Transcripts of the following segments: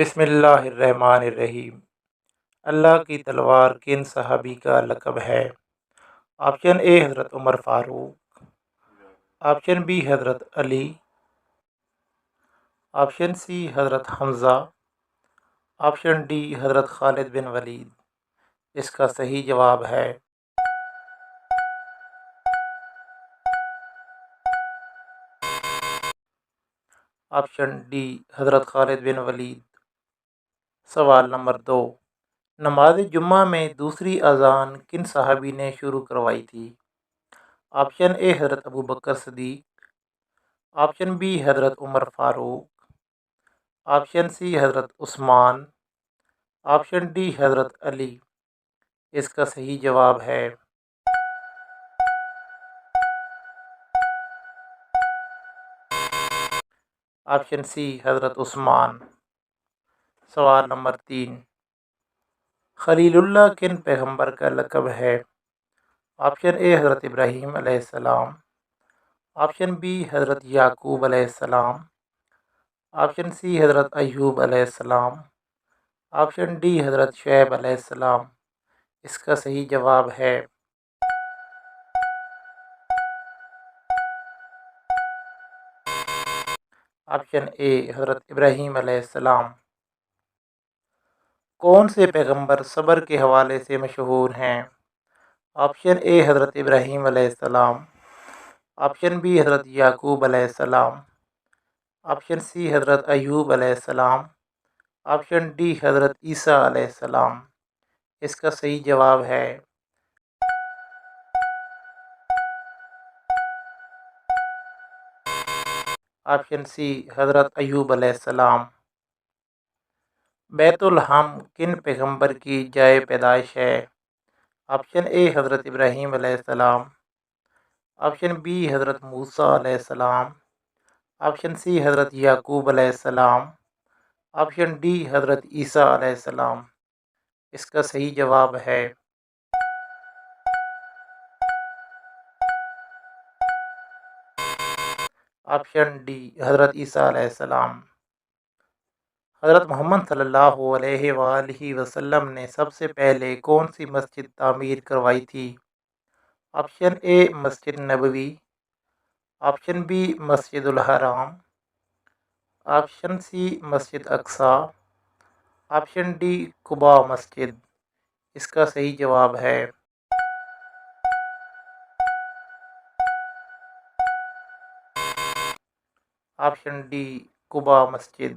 بسم اللہ الرحمن الرحیم۔ اللہ کی تلوار کن صحابی کا لقب ہے؟ آپشن اے حضرت عمر فاروق، آپشن بی حضرت علی، آپشن سی حضرت حمزہ، آپشن ڈی حضرت خالد بن ولید۔ اس کا صحیح جواب ہے آپشن ڈی حضرت خالد بن ولید۔ سوال نمبر 2، نماز جمعہ میں دوسری اذان کن صحابی نے شروع کروائی تھی؟ آپشن اے حضرت ابو بکر صدیق، آپشن بی حضرت عمر فاروق، آپشن سی حضرت عثمان، آپشن ڈی حضرت علی۔ اس کا صحیح جواب ہے آپشن سی حضرت عثمان۔ سوال نمبر 3، خلیل اللہ کن پیغمبر کا لقب ہے؟ آپشن اے حضرت ابراہیم علیہ السلام، آپشن بی حضرت یعقوب علیہ السلام، آپشن سی حضرت ایوب علیہ السلام، آپشن ڈی حضرت شعیب علیہ السلام۔ اس کا صحیح جواب ہے آپشن اے حضرت ابراہیم علیہ السلام۔ کون سے پیغمبر صبر کے حوالے سے مشہور ہیں؟ آپشن اے حضرت ابراہیم علیہ السلام، آپشن بی حضرت یعقوب علیہ السلام، آپشن سی حضرت ایوب علیہ السلام، آپشن ڈی حضرت عیسیٰ علیہ السلام۔ اس کا صحیح جواب ہے آپشن سی حضرت ایوب علیہ السلام۔ بیت الحم کن پیغمبر کی جائے پیدائش ہے؟ آپشن اے حضرت ابراہیم علیہ السلام، آپشن بی حضرت موسیٰ علیہ السلام، آپشن سی حضرت یعقوب علیہ السلام، آپشن ڈی حضرت عیسیٰ علیہ السلام۔ اس کا صحیح جواب ہے آپشن ڈی حضرت عیسیٰ علیہ السلام۔ حضرت محمد صلی اللہ علیہ وآلہ وسلم نے سب سے پہلے کون سی مسجد تعمیر کروائی تھی؟ آپشن اے مسجد نبوی، آپشن بی مسجد الحرام، آپشن سی مسجد اقصیٰ، آپشن ڈی قباء مسجد۔ اس کا صحیح جواب ہے آپشن ڈی قباء مسجد۔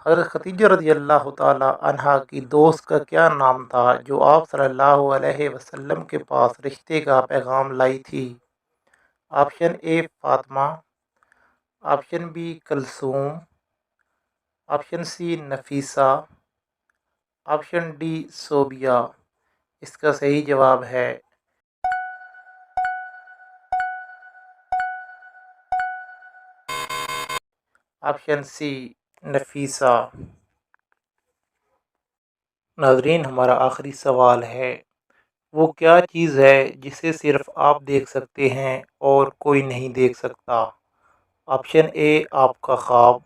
حضرت خدیجہ رضی اللہ تعالی عنہا کی دوست کا کیا نام تھا جو آپ صلی اللہ علیہ وسلم کے پاس رشتے کا پیغام لائی تھی؟ Option A Fatima, option B Kulsoom, option C Nafisa, option D Sobia. اس کا صحیح جواب ہے آپشن سی نفیسہ۔ ناظرین، ہمارا آخری سوال ہے، وہ کیا چیز ہے جسے صرف آپ دیکھ سکتے ہیں اور کوئی نہیں دیکھ سکتا؟ آپشن اے آپ کا خواب،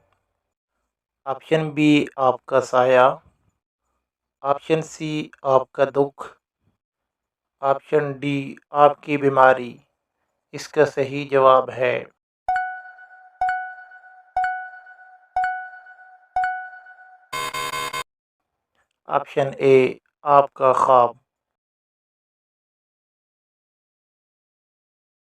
آپشن بی آپ کا سایہ، آپشن سی آپ کا دکھ، آپشن ڈی آپ کی بیماری۔ اس کا صحیح جواب ہے آپشن اے آپ کا خواب۔